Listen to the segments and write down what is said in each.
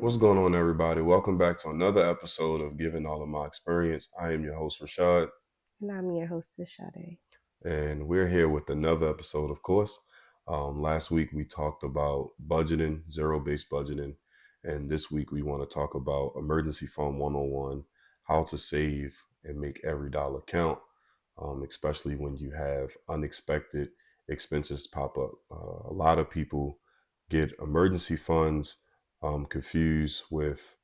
What's going on, everybody? Welcome back to another episode of Giving All of My Experience. I am your host, Rashad, And I'm your hostess, Sade. and we're here with another episode, of course. Last week we talked about budgeting, zero-based budgeting, and this week we want to talk about emergency fund 101, how to save and make every dollar count, especially when you have unexpected expenses pop up. A lot of people get emergency funds confused with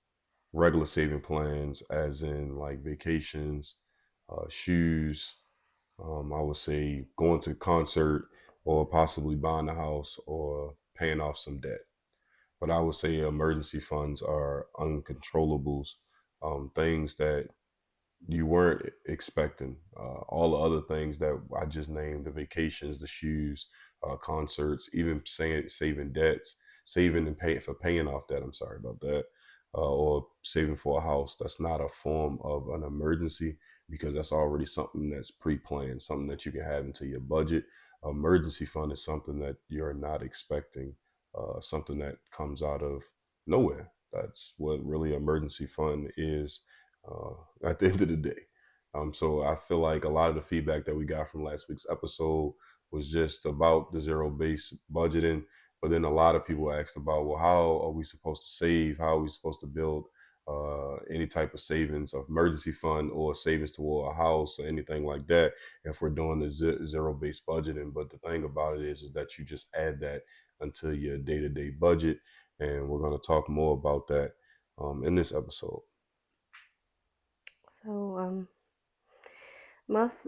regular saving plans, as in like vacations, shoes. I would say going to a concert or possibly buying a house or paying off some debt. But I would say emergency funds are uncontrollables, things that you weren't expecting. All the other things that I just named, the vacations, the shoes, concerts, even saving debts, saving and paying for paying off debt. I'm sorry about that. Or saving for a house. That's not a form of an emergency because that's already something that's pre-planned, something that you can have into your budget. Emergency fund is something that you're not expecting, something that comes out of nowhere. That's what really emergency fund is at the end of the day. So I feel like a lot of the feedback that we got from last week's episode was just about the zero base budgeting. But then a lot of people asked about, well, how are we supposed to save? How are we supposed to build any type of savings of emergency fund or savings toward a house or anything like that if we're doing the zero based budgeting? But the thing about it is that you just add that until your day to day budget. And we're going to talk more about that in this episode. So, most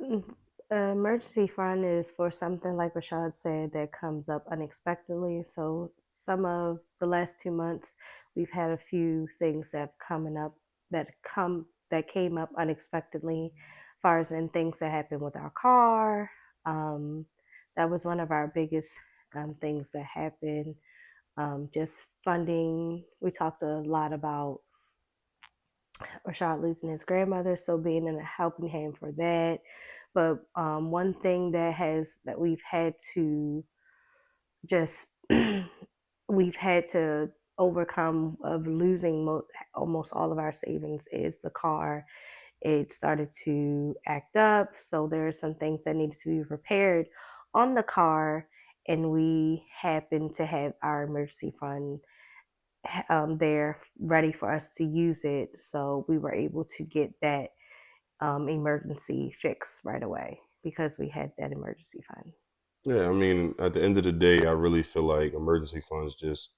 emergency fund is for something like Rashad said that comes up unexpectedly. So, some of the last 2 months, we've had a few things that have coming up that came up unexpectedly, as far as in things that happened with our car. Um, that was one of our biggest things that happened. Just funding. We talked a lot about Rashad losing his grandmother, so being in a helping hand for that. But one thing that we've had to just we've had to overcome of losing almost all of our savings is the car. It started to act up, so there are some things that needed to be repaired on the car, and we happen to have our emergency fund there ready for us to use it. So we were able to get that emergency fix right away because we had that emergency fund. Yeah, I mean, at the end of the day, I really feel like emergency funds just,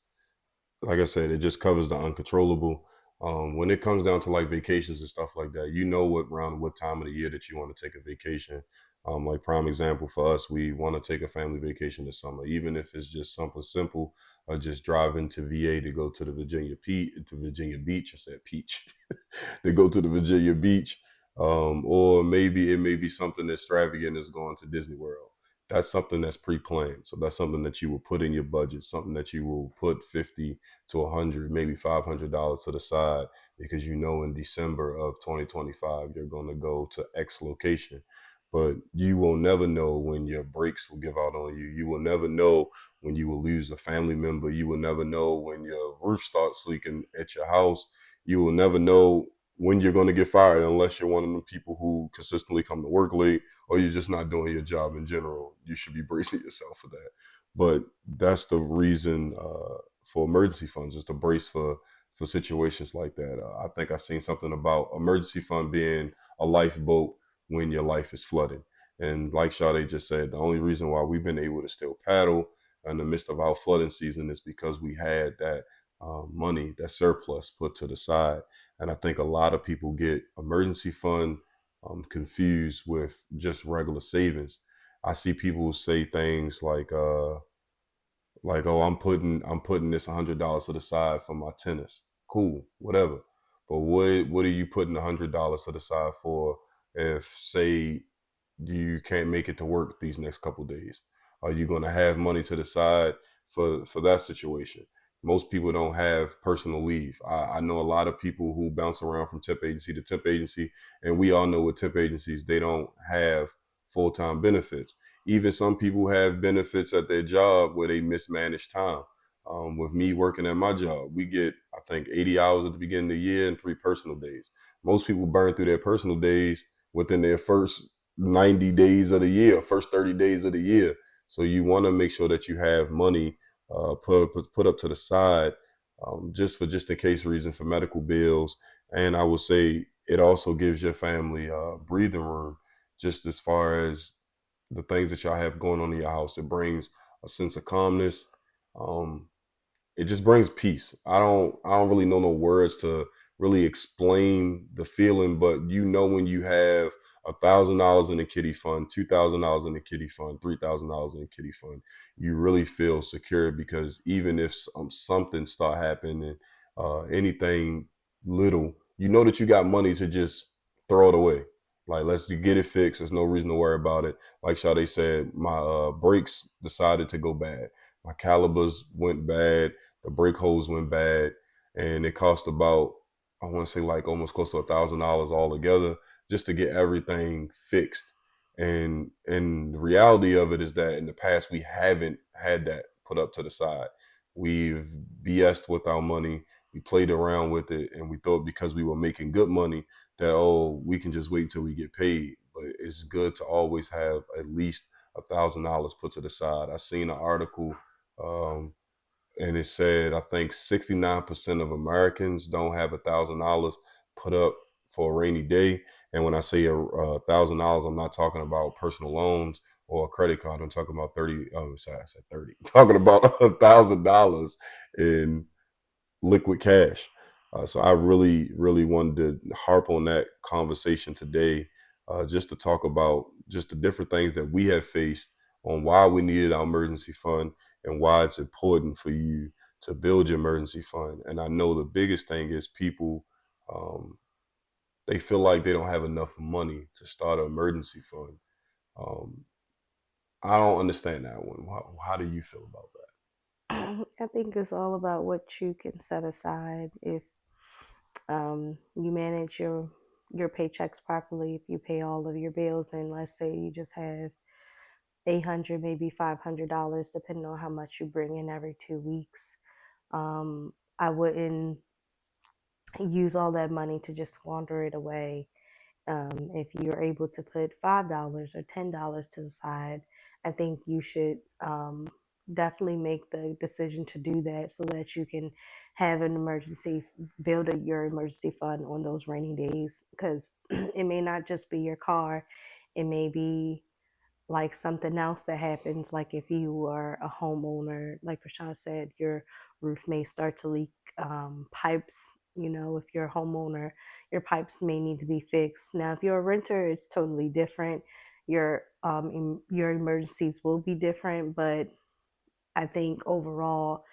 like I said, it just covers the uncontrollable. When it comes down to like vacations and stuff like that, you know what around what time of the year that you want to take a vacation. Like prime example for us, we want to take a family vacation this summer, even if it's just something simple, just driving to VA to go to the Virginia Beach. I said Peach, to go to the Virginia Beach, or maybe it may be something extravagant as going to Disney World. That's something that's pre-planned. So that's something that you will put in your budget, something that you will put 50 to 100, maybe $500 to the side because you know in December of 2025 you're going to go to X location. But you will never know when your brakes will give out on you. You will never know when you will lose a family member. You will never know when your roof starts leaking at your house. You will never know when you're going to get fired unless you're one of the people who consistently come to work late or you're just not doing your job in general. You should be bracing yourself for that. But that's the reason for emergency funds is to brace for situations like that. I think I seen something about emergency fund being a lifeboat when your life is flooded. And like Sade just said, the only reason why we've been able to still paddle in the midst of our flooding season is because we had that money, that surplus put to the side. And I think a lot of people get emergency fund confused with just regular savings. I see people say things like, oh, I'm putting this $100 to the side for my tennis. Cool, whatever. But what are you putting $100 to the side for if say you can't make it to work these next couple of days? Are you going to have money to the side for that situation? Most people don't have personal leave. I know a lot of people who bounce around from temp agency to temp agency, and we all know with temp agencies they don't have full time benefits. Even some people have benefits at their job where they mismanage time. With me working at my job, we get, I think, 80 hours at the beginning of the year and 3 personal days. Most people burn through their personal days within their first 90 days of the year, first 30 days of the year. So you want to make sure that you have money put up to the side, just for just in case reason for medical bills. And I would say it also gives your family breathing room, just as far as the things that y'all have going on in your house. It brings a sense of calmness. Um, it just brings peace. I don't really know no words to really explain the feeling, but you know when you have $1,000 in the kitty fund, $2,000 in the kitty fund, $3,000 in the kitty fund, you really feel secure because even if something start happening, anything little, you know that you got money to just throw it away. Like let's get it fixed. There's no reason to worry about it. Like Sade said, my brakes decided to go bad. My calibers went bad, the brake hose went bad, and it cost about, I want to say like almost close to $1,000 altogether just to get everything fixed. And the reality of it is that in the past we haven't had that put up to the side. We've BS'd with our money. We played around with it, and we thought because we were making good money that, oh, we can just wait until we get paid. But it's good to always have at least $1,000 put to the side. I seen an article, um, and it said I think 69% of Americans don't have $1,000 put up for a rainy day. And when I say $1,000, I'm not talking about personal loans or a credit card. I'm talking about 30. Oh, sorry, I said 30. Talking about $1,000 in liquid cash. So I really, really wanted to harp on that conversation today, just to talk about just the different things that we have faced on why we needed our emergency fund and why it's important for you to build your emergency fund. And I know the biggest thing is people, um, they feel like they don't have enough money to start an emergency fund. Um, I don't understand that one. How do you feel about that? I think it's all about what you can set aside. If you manage your paychecks properly, if you pay all of your bills, and let's say you just have 800, maybe $500, depending on how much you bring in every 2 weeks. I wouldn't use all that money to just squander it away. If you're able to put $5 or $10 to the side, I think you should definitely make the decision to do that so that you can have an emergency, build your emergency fund on those rainy days. Because it may not just be your car, it may be like something else that happens, like if you are a homeowner, like Rashad said, your roof may start to leak pipes. If you're a homeowner, your pipes may need to be fixed. Now, if you're a renter, it's totally different. Your emergencies will be different, but I think overall,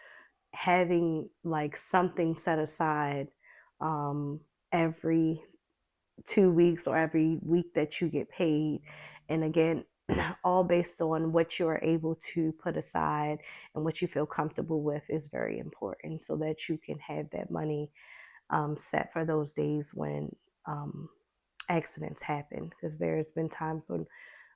having like something set aside um, every 2 weeks or every week that you get paid. And again, all based on what you are able to put aside and what you feel comfortable with is very important so that you can have that money set for those days when um, accidents happen. Because there's been times when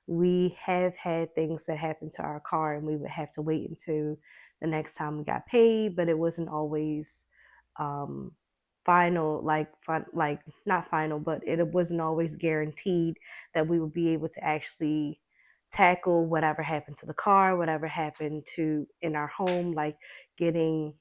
we have had things that happened to our car and we would have to wait until the next time we got paid, but it wasn't always um final, like not final, but it wasn't always guaranteed that we would be able to actually tackle whatever happened to the car, whatever happened to in our home, like getting,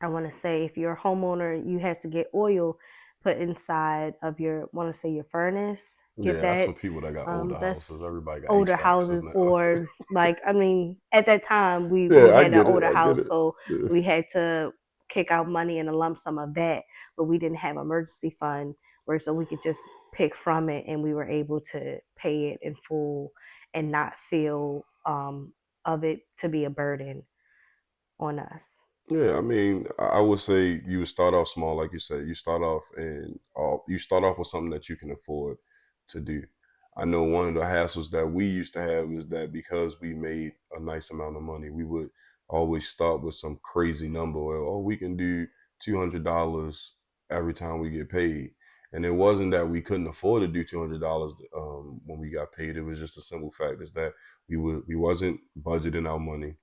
I want to say, if you're a homeowner, you have to get oil put inside of your, want to say, your furnace. Get Yeah, that's that. for people that got older That's houses. Everybody got older HVACs houses, now. or like, I mean, at that time we Yeah, I had an get it. older I get house, it. so Yeah. we had to kick out money in a lump sum of that, but we didn't have emergency fund where so we could just pick from it and we were able to pay it in full and not feel of it to be a burden on us. Yeah, I mean, I would say you would start off small, like you said. You start off with something that you can afford to do. I know one of the hassles that we used to have is that because we made a nice amount of money, we would always start with some crazy number. Oh, we can do $200 every time we get paid, and it wasn't that we couldn't afford to do $200 when we got paid. It was just a simple fact is that we wasn't budgeting our money.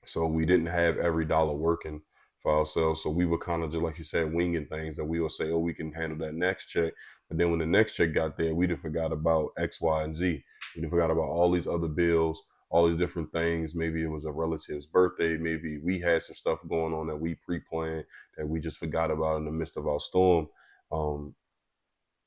So we didn't have every dollar working for ourselves. So we were kind of just like you said, winging things that we will say, oh, we can handle that next check. But then when the next check got there, we didn't forgot about X, Y, and Z. We didn't forgot about all these other bills, all these different things. Maybe it was a relative's birthday. Maybe we had some stuff going on that we pre-planned that we just forgot about in the midst of our storm. Um,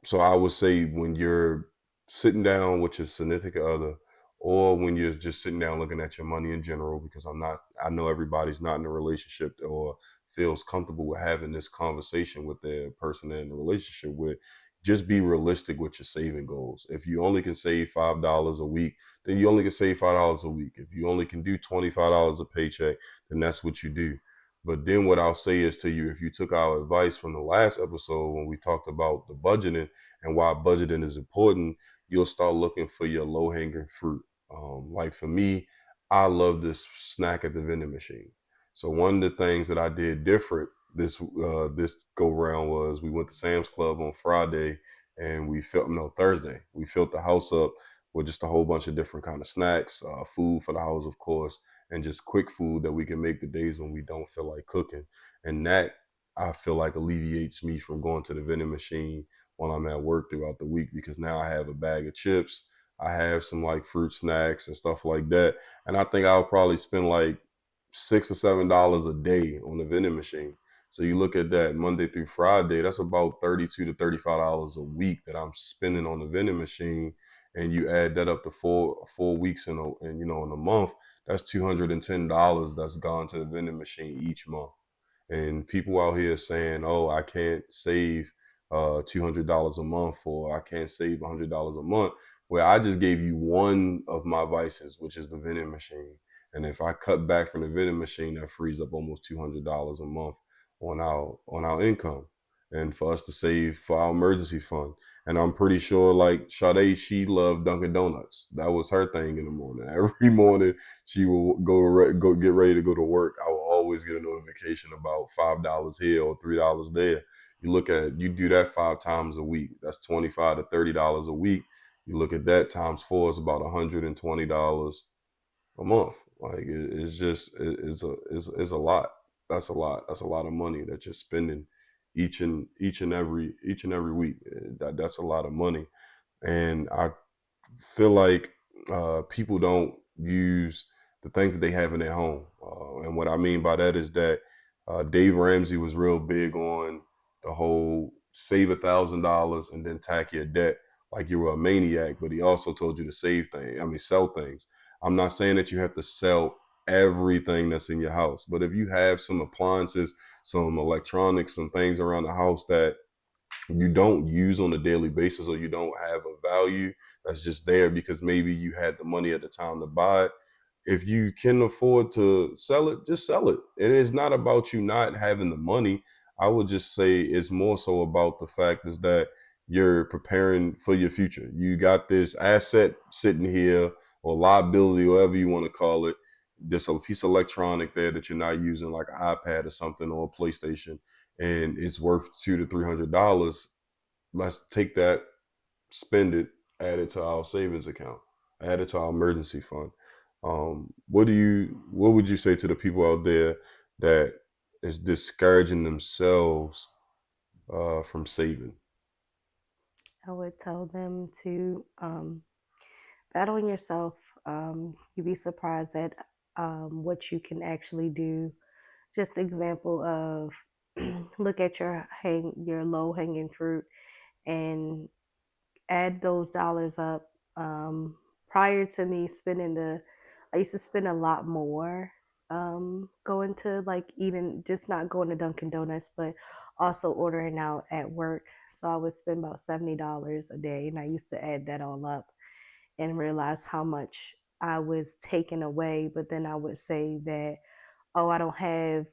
so I would say when you're sitting down with your significant other, or when you're just sitting down looking at your money in general, because I know everybody's not in a relationship or feels comfortable with having this conversation with the person they're in a relationship with. Just be realistic with your saving goals. If you only can save $5 a week, then you only can save $5 a week. If you only can do $25 a paycheck, then that's what you do. But then what I'll say is to you, if you took our advice from the last episode when we talked about the budgeting and why budgeting is important, you'll start looking for your low hanging fruit. Like for me, I love this snack at the vending machine. So one of the things that I did different this go round was we went to Sam's Club on Friday and we filled no Thursday. We filled the house up with just a whole bunch of different kind of snacks, food for the house, of course, and just quick food that we can make the days when we don't feel like cooking. And that I feel like alleviates me from going to the vending machine when I'm at work throughout the week because now I have a bag of chips. I have some like fruit snacks and stuff like that. And I think I'll probably spend like $6 or $7 a day on the vending machine. So you look at that Monday through Friday, that's about $32 to $35 a week that I'm spending on the vending machine. And you add that up to four weeks in a month, that's $210 that's gone to the vending machine each month. And people out here saying, "Oh, I can't save $200 a month, or I can't save $100 a month." Well, I just gave you one of my vices, which is the vending machine. And if I cut back from the vending machine, that frees up almost $200 a month on our income, and for us to save for our emergency fund. And I'm pretty sure, like Sade, she loved Dunkin' Donuts. That was her thing in the morning. Every morning she will go get ready to go to work. I will always get a notification about $5 here or $3 there. You do that 5 times a week. That's $25 to $30 a week. You look at that times four is about $120 a month. Like it's just it's a lot. That's a lot. That's a lot of money that you're spending each and every week. That's a lot of money, and I feel like people don't use the things that they have in their home. And what I mean by that is that Dave Ramsey was real big on the whole save $1,000 and then tack your debt like you were a maniac. But he also told you to sell things. I'm not saying that you have to sell everything that's in your house, but if you have some appliances, some electronics, some things around the house that you don't use on a daily basis or you don't have a value that's just there because maybe you had the money at the time to buy it. If you can afford to sell it, just sell it. It is not about you not having the money. I would just say it's more so about the fact is that you're preparing for your future. You got this asset sitting here or liability, whatever you want to call it. There's a piece of electronic there that you're not using, like an iPad or something or a PlayStation, and it's worth $200 to $300. Let's take that, spend it, add it to our savings account, add it to our emergency fund. What would you say to the people out there that is discouraging themselves from saving? I would tell them to bet on yourself. You'd be surprised at what you can actually do. Just example of look at your low hanging fruit and add those dollars up. Prior to me spending I used to spend a lot more going to like eating, just not going to Dunkin' Donuts, but also ordering out at work. So I would spend about $70 a day, and I used to add that all up and realize how much I was taking away. But then I would say that, oh, I don't have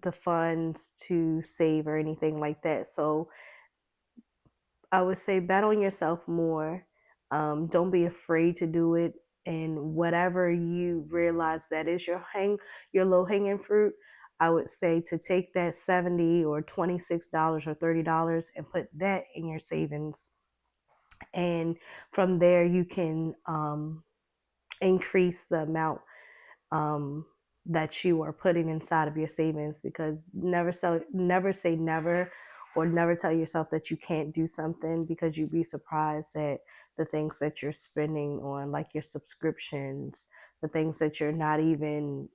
the funds to save or anything like that. So I would say bet on yourself more. Don't be afraid to do it. And whatever you realize that is your low hanging fruit, I would say to take that 70 or $26 or $30 and put that in your savings. And from there you can increase the amount. Um, that you are putting inside of your savings, because never say never, or never tell yourself that you can't do something, because you'd be surprised at the things that you're spending on, like your subscriptions, the things that you're not even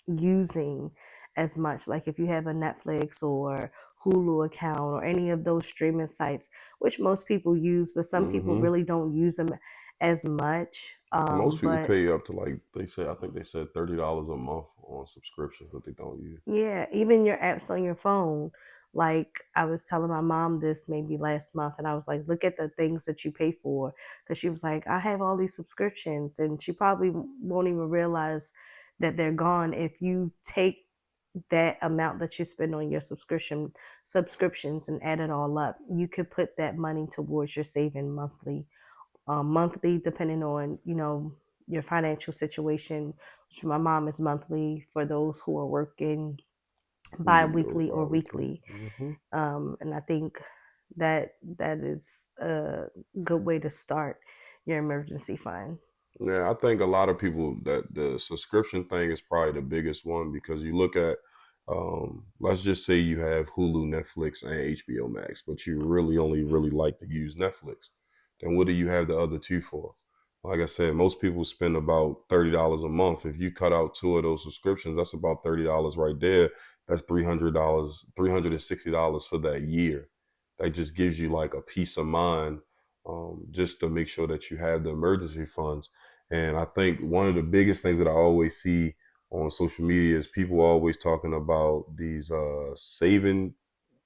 using as much. Like if you have a Netflix or Hulu account or any of those streaming sites, which most people use, but some people Hmm. really don't use them as much. Most people But pay up to like they said. I think they said $30 a month on subscriptions that they don't use. yeah, even your apps on your phone. Like I was telling my mom this maybe last month, and I was like, look at the things that you pay for. Because she was like, I have all these subscriptions. And she probably won't even realize that they're gone if you take that amount that you spend on your subscriptions and add it all up. You could put that money towards your saving monthly, depending on your financial situation. Which my mom is monthly for those who are working Or bi-weekly or bi-weekly. weekly. Hmm. And I think that is a good way to start your emergency fund. Yeah, I think a lot of people that the subscription thing is probably the biggest one because you look at, let's just say you have Hulu, Netflix, and HBO Max, but you really only really like to use Netflix. Then what do you have the other two for? Like I said, most people spend about $30 a month. If you cut out two of those subscriptions, that's about $30 right there. That's $300, $360 for that year. That just gives you like a peace of mind, just to make sure that you have the emergency funds. And I think one of the biggest things that I always see on social media is people always talking about these saving,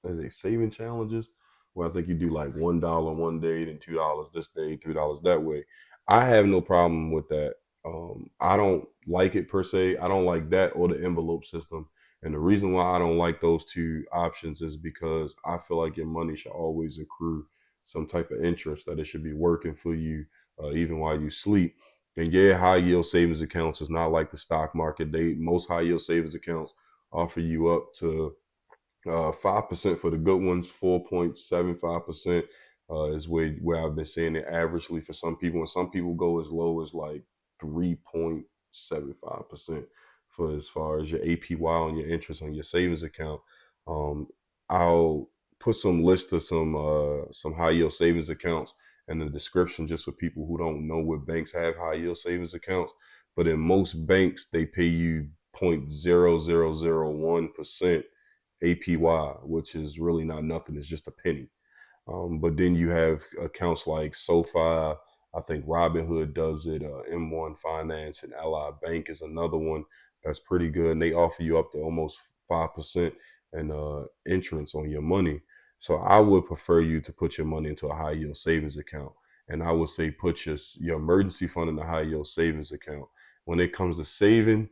as they saving challenges, where I think you do like $1 one day, then $2 this day, $3 that way. I have no problem with that. I don't like it per se. I don't like that or the envelope system. And the reason why I don't like those two options is because I feel like your money should always accrue some type of interest, that it should be working for you even while you sleep. And yeah, high yield savings accounts is not like the stock market. Most high yield savings accounts offer you up to 5% for the good ones. 4.75% is where I've been seeing it averagely for some people, and some people go as low as like 3.75% for as far as your APY on your interest on your savings account. Um, I'll put some list of some high yield savings accounts in the description just for people who don't know what banks have high yield savings accounts. But in most banks, they pay you 0.0001% APY, which is really not nothing. It's just a penny. But then you have accounts like SoFi. I think Robinhood does it. M1 Finance and Ally Bank is another one that's pretty good. And they offer you up to almost 5% and entrance on your money. So I would prefer you to put your money into a high yield savings account. And I would say put your emergency fund in a high yield savings account. When it comes to saving,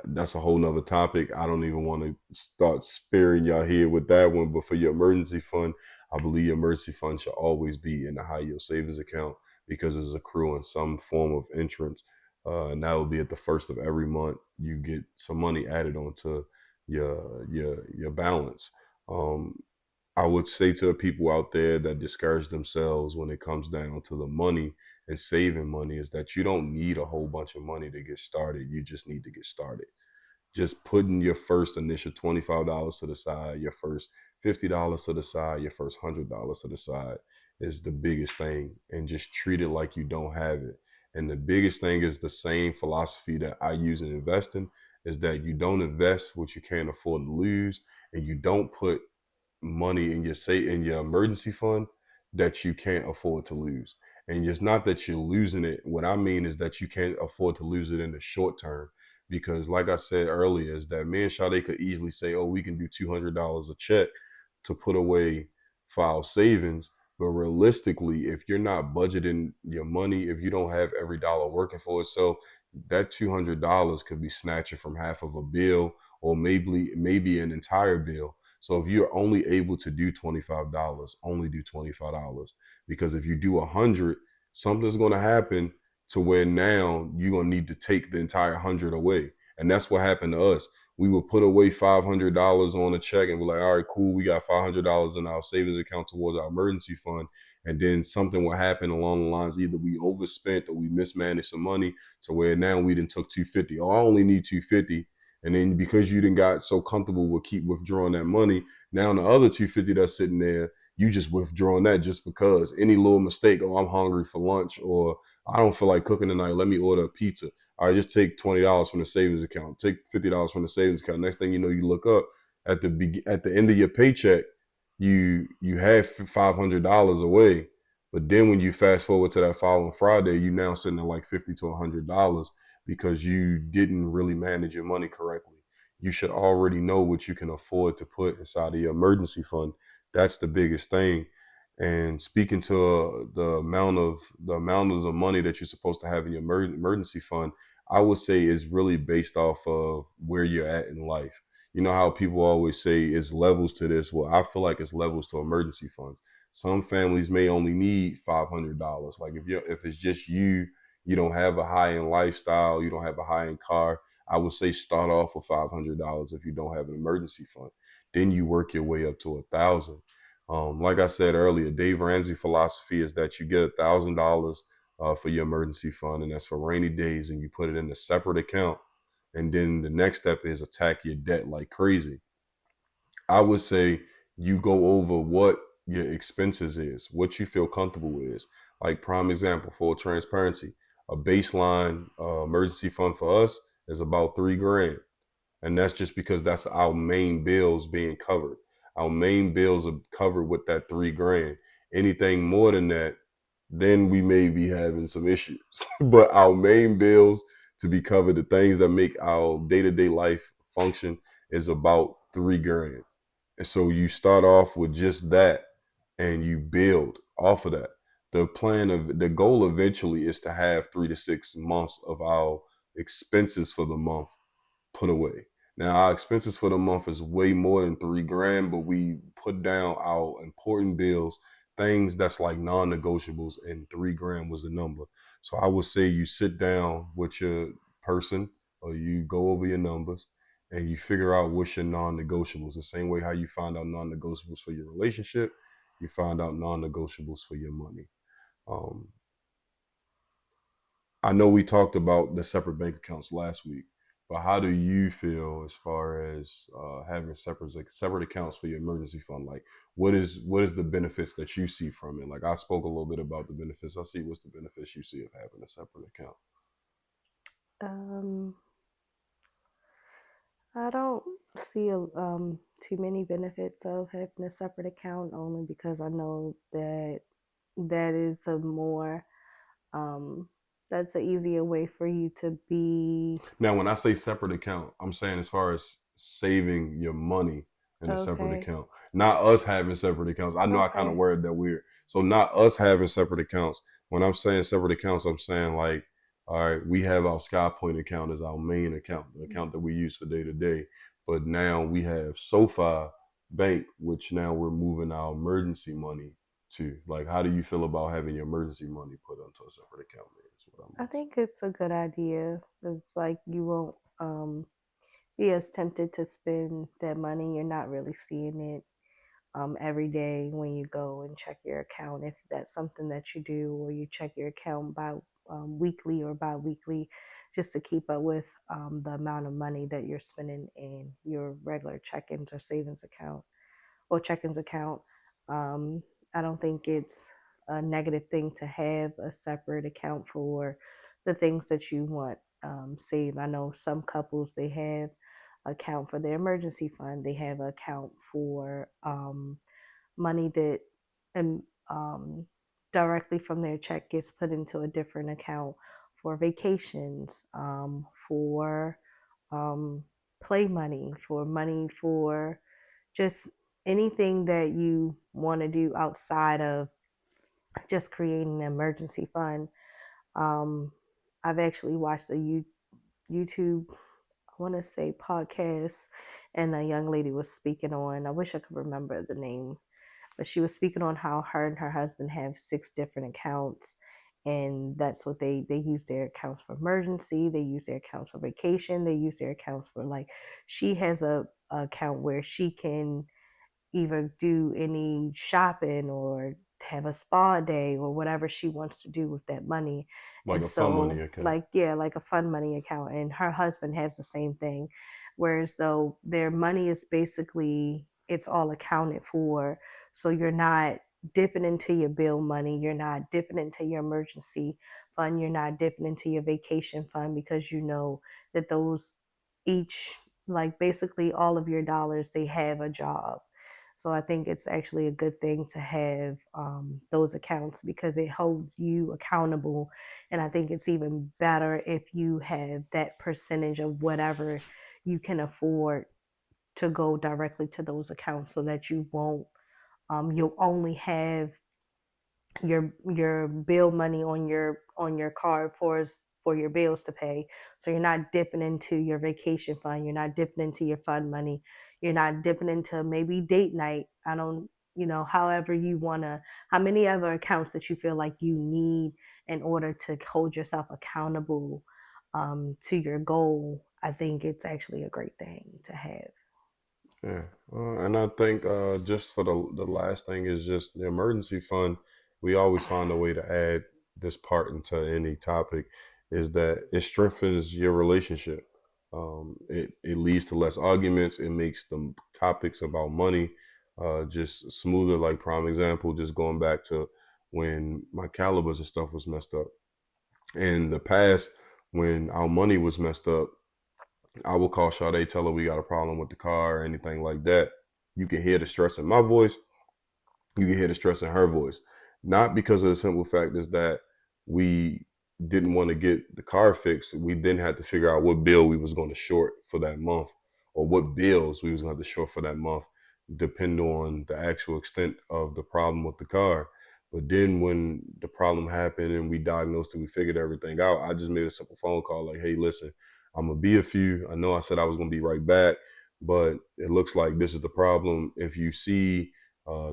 that's a whole nother topic. I don't even want to start spearing y'all here with that one. But for your emergency fund, I believe your emergency fund should always be in the high yield savings account because it's accruing some form of entrance. And that will be at the first of every month. You get some money added onto your balance. Um, I would say to the people out there that discourage themselves when it comes down to the money and saving money is that you don't need a whole bunch of money to get started. You just need to get started. Just putting your first initial $25 to the side, your first $50 to the side, your first $100 to the side is the biggest thing. And just treat it like you don't have it. And the biggest thing is the same philosophy that I use in investing is that you don't invest what you can't afford to lose, and you don't put money in your emergency fund that you can't afford to lose. And it's not that you're losing it. What I mean is that you can't afford to lose it in the short term. Because like I said earlier, is that me and Sade could easily say, oh, we can do $200 a check to put away for our savings. But realistically, if you're not budgeting your money, if you don't have every dollar working for itself, that $200 could be snatching from half of a bill or maybe an entire bill. So if you're only able to do $25, only do $25. Because if you do 100, something's going to happen to where now you're going to need to take the entire 100 away. And that's what happened to us. we would put away $500 on a check and be like, all right, cool, we got $500 in our savings account towards our emergency fund. And then something will happen along the lines, either we overspent or we mismanaged some money to where now we didn't took 250. Oh, I only need 250. And then because you didn't got so comfortable with keep withdrawing that money, now the other 250 that's sitting there, you just withdrawing that just because any little mistake. Oh, I'm hungry for lunch, or I don't feel like cooking tonight. Let me order a pizza. All right, just take $20 from the savings account. Take $50 from the savings account. Next thing you know, you look up at the end of your paycheck, you have $500 away. But then when you fast forward to that following Friday, you now sitting at like $50 to $100 because you didn't really manage your money correctly. You should already know what you can afford to put inside of your emergency fund. That's the biggest thing. And speaking to the amount of the money that you're supposed to have in your emergency fund, I would say is really based off of where you're at in life. You know how people always say it's levels to this. Well, I feel like it's levels to emergency funds. Some families may only need $500. Like if it's just you, you don't have a high end lifestyle, you don't have a high end car. I would say start off with $500 if you don't have an emergency fund. Then you work your way up to 1,000. Like I said earlier, Dave Ramsey philosophy is that you get $1,000 for your emergency fund, and that's for rainy days, and you put it in a separate account. And then the next step is attack your debt like crazy. I would say you go over what your expenses is, what you feel comfortable with is. Like prime example, full transparency, a baseline emergency fund for us is about 3 grand. And that's just because that's our main bills being covered. Our main bills are covered with that 3 grand. Anything more than that, then we may be having some issues. But our main bills to be covered, the things that make our day-to-day life function, is about 3 grand. And so you start off with just that and you build off of that. The goal eventually is to have 3 to 6 months of our expenses for the month put away. Now our expenses for the month is way more than 3 grand, but we put down our important bills, things that's like non-negotiables, and 3 grand was the number. So I would say you sit down with your person or you go over your numbers and you figure out what's your non-negotiables. The same way how you find out non-negotiables for your relationship, you find out non-negotiables for your money. Um, I know we talked about the separate bank accounts last week, but how do you feel as far as having separate accounts for your emergency fund? Like, what is the benefits that you see from it? Like, I spoke a little bit about the benefits. I see what's the benefits you see of having a separate account. Um, I don't see too many benefits of having a separate account only because I know that that is a more um, that's an easier way for you to be Now, when I say separate account, I'm saying as far as saving your money in a separate okay. account, not us having separate accounts. I know I kind of Okay. worded that weird. So, not us having separate accounts. When I'm saying separate accounts, I'm saying like, all right, we have our SkyPoint account as our main account, the account that we use for day to day. But now we have SoFi Bank, which now we're moving our emergency money to. Like, how do you feel about having your emergency money put onto a separate account? Man, is what I'm I asking. think it's a good idea. It's like you won't be as tempted to spend that money. You're not really seeing it every day when you go and check your account. If that's something that you do, or you check your account by weekly or bi-weekly, just to keep up with the amount of money that you're spending in your regular check-ins or savings account or check-ins account. Um, I don't think it's a negative thing to have a separate account for the things that you want saved. I know some couples they have account for their emergency fund. They have an account for money that um, um, directly from their check gets put into a different account for vacations, for um, play money, for money for just anything that you want to do outside of just creating an emergency fund. Um, I've actually watched a YouTube, I want to say podcast, and a young lady was speaking on, I wish I could remember the name, but she was speaking on how her and her husband have 6 different accounts. and that's what they use their accounts for emergency, they use their accounts for vacation, they use their accounts for like she has a account where she can either do any shopping or have a spa day or whatever she wants to do with that money. Like And a fun money so, account. like, yeah, like a fun money account. And her husband has the same thing. Whereas, though, their money is basically, it's all accounted for. So you're not dipping into your bill money, you're not dipping into your emergency fund, you're not dipping into your vacation fund because you know that those each, like basically all of your dollars, they have a job. So I think it's actually a good thing to have those accounts because it holds you accountable. And I think it's even better if you have that percentage of whatever you can afford to go directly to those accounts so that you won't, you'll only have your bill money on your card for your bills to pay. So you're not dipping into your vacation fund, you're not dipping into your fund money, you're not dipping into maybe date night. I don't, you know, however you want to, how many other accounts that you feel like you need in order to hold yourself accountable to your goal. I think it's actually a great thing to have. Yeah, and I think just for the last thing is just the emergency fund. We always find a way to add this part into any topic. Is that it strengthens your relationship. It leads to less arguments. It makes the topics about money just smoother. Like prime example, just going back to when my calibers and stuff was messed up in the past, when our money was messed up, I will call Sade, tell her we got a problem with the car or anything like that. You can hear the stress in my voice. You can hear the stress in her voice. Not because of the simple fact is that we didn't want to get the car fixed. We then had to figure out what bill we was going to short for that month or what bills we was going to have to short for that month, depend on the actual extent of the problem with the car. But then when the problem happened and we diagnosed it, we figured everything out. I just made a simple phone call like, hey, listen, I'm gonna be a few. I know I said I was gonna be right back, but it looks like this is the problem. If you see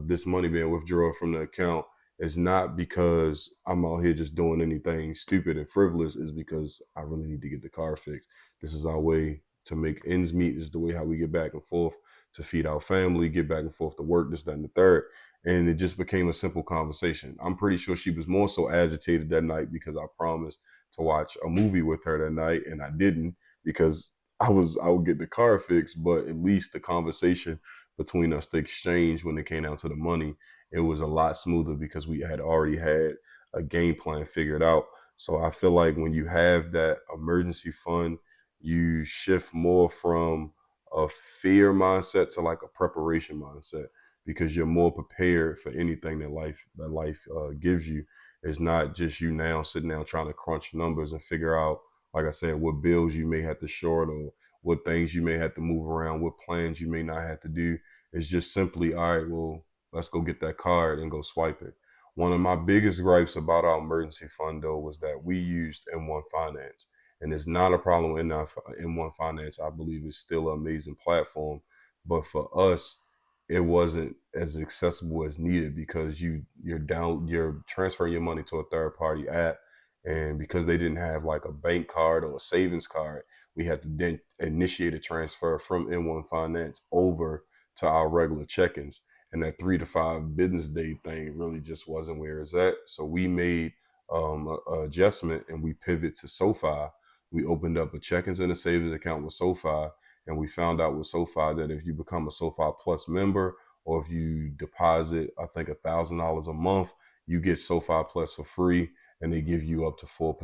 this money being withdrawn from the account, it's not because I'm out here just doing anything stupid and frivolous. It's because I really need to get the car fixed. This is our way to make ends meet. This is the way how we get back and forth to feed our family, get back and forth to work, this, that, and the third. And it just became a simple conversation. I'm pretty sure she was more so agitated that night because I promised to watch a movie with her that night and I didn't because I would get the car fixed, but at least the conversation between us, the exchange when it came down to the money, it was a lot smoother because we had already had a game plan figured out. So I feel like when you have that emergency fund, you shift more from a fear mindset to like a preparation mindset because you're more prepared for anything that life gives you. It's not just you now sitting down trying to crunch numbers and figure out, like I said, what bills you may have to short or what things you may have to move around, what plans you may not have to do. It's just simply, all right, well, let's go get that card and go swipe it. One of my biggest gripes about our emergency fund, though, was that we used M1 Finance. And it's not a problem in our M1 Finance. I believe it's still an amazing platform. But for us, it wasn't as accessible as needed because you're transferring your money to a third party app, and because they didn't have like a bank card or a savings card, we had to then initiate a transfer from M1 Finance over to our regular check-ins. And that 3 to 5 business day thing really just wasn't where it's at. So we made a adjustment and we pivoted to SoFi. We opened up a check-ins and a savings account with SoFi, and we found out with SoFi that if you become a SoFi Plus member or if you deposit, I think $1,000 a month, you get SoFi Plus for free, and they give you up to 4%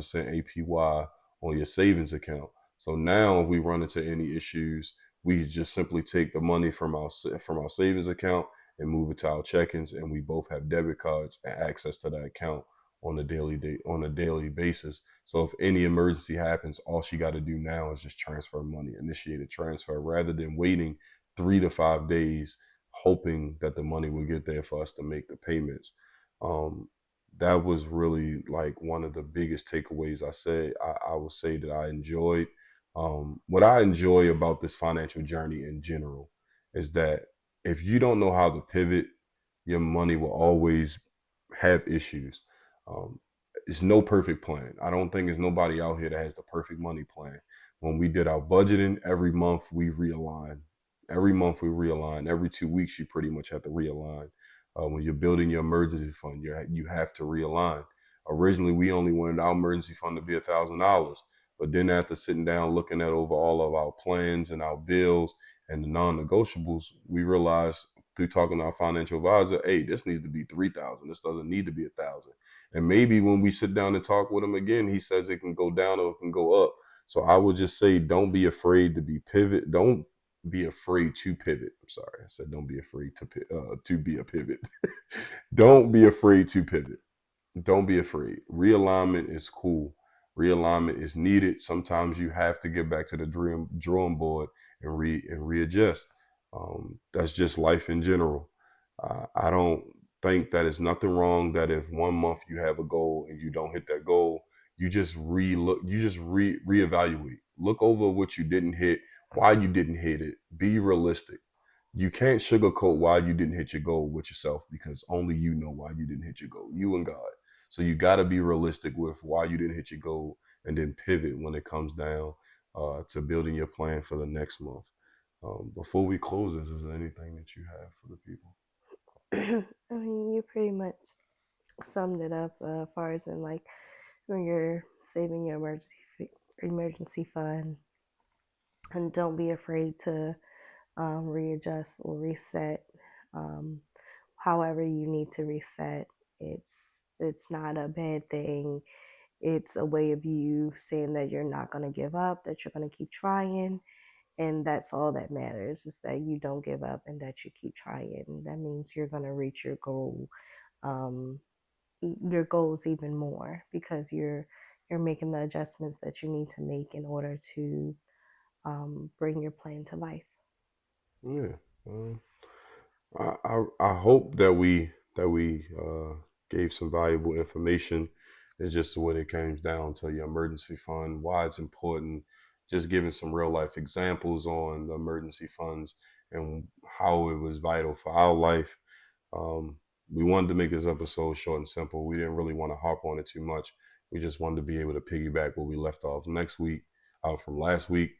APY on your savings account. So now, if we run into any issues, we just simply take the money from our savings account and move it to our check-ins, and we both have debit cards and access to that account on a daily basis. So if any emergency happens, all she got to do now is just transfer money, initiate a transfer, rather than waiting 3 to 5 days hoping that the money will get there for us to make the payments. Um, that was really like one of the biggest takeaways. I would say that I enjoyed. What I enjoy about this financial journey in general is that if you don't know how to pivot, your money will always have issues. Um, it's no perfect plan. I don't think there's nobody out here that has the perfect money plan. When we did our budgeting, every month we realign. Every month we realign. Every 2 weeks you pretty much have to realign. When you're building your emergency fund, you have to realign. Originally, we only wanted our emergency fund to be $1,000, but then after sitting down looking at over all of our plans and our bills and the non-negotiables, we realized through talking to our financial advisor, hey, this needs to be 3,000. This doesn't need to be 1,000. And maybe when we sit down and talk with him again, he says it can go down or it can go up. So I would just say, don't be afraid to be pivot. Don't be afraid to pivot. I'm sorry, I said don't be afraid to be a pivot. Don't be afraid to pivot. Don't be afraid. Realignment is cool. Realignment is needed. Sometimes you have to get back to the drawing board and readjust. That's just life in general. I don't think that it's nothing wrong that if 1 month you have a goal and you don't hit that goal, you just re-look, you just reevaluate. Look over what you didn't hit, why you didn't hit it. Be realistic. You can't sugarcoat why you didn't hit your goal with yourself because only you know why you didn't hit your goal. You and God. So you got to be realistic with why you didn't hit your goal, and then pivot when it comes down to building your plan for the next month. Before we close this, is there anything that you have for the people? I mean, you pretty much summed it up as far as in like when you're saving your emergency fund, and don't be afraid to readjust or reset. Um, However, you need to reset. It's not a bad thing. It's a way of you saying that you're not going to give up, that you're going to keep trying, and that's all that matters is that you don't give up and that you keep trying. That means you're going to reach um, your goals even more because you're making the adjustments that you need to make in order to bring your plan to life. Yeah. Um, I hope that we gave some valuable information. It's just what it comes down to your emergency fund, why it's important, just giving some real life examples on the emergency funds and how it was vital for our life. Um, we wanted to make this episode short and simple. We didn't really want to harp on it too much. We just wanted to be able to piggyback where we left off next week, from last week.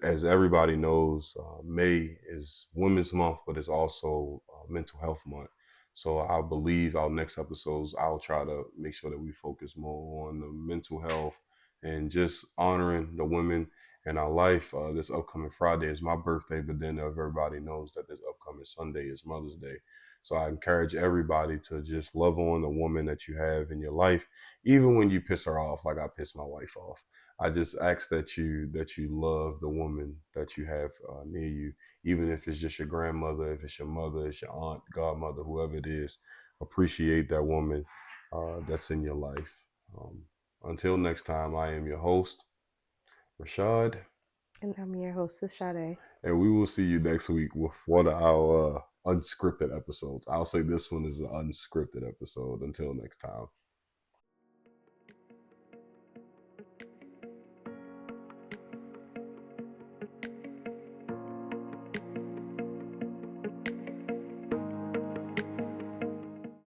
As everybody knows, May is Women's Month, but it's also Mental Health Month. So I believe our next episodes, I'll try to make sure that we focus more on the mental health and just honoring the women in our life. This upcoming Friday is my birthday, but then everybody knows that this upcoming Sunday is Mother's Day. So I encourage everybody to just love on the woman that you have in your life, even when you piss her off, like I piss my wife off. I just ask that you love the woman that you have near you, even if it's just your grandmother, if it's your mother, it's your aunt, godmother, whoever it is. Appreciate that woman that's in your life. Until next time, I am your host, Rashad, And I'm your hostess, Sade. and we will see you next week with one of our unscripted episodes. I'll say this one is an unscripted episode. Until next time.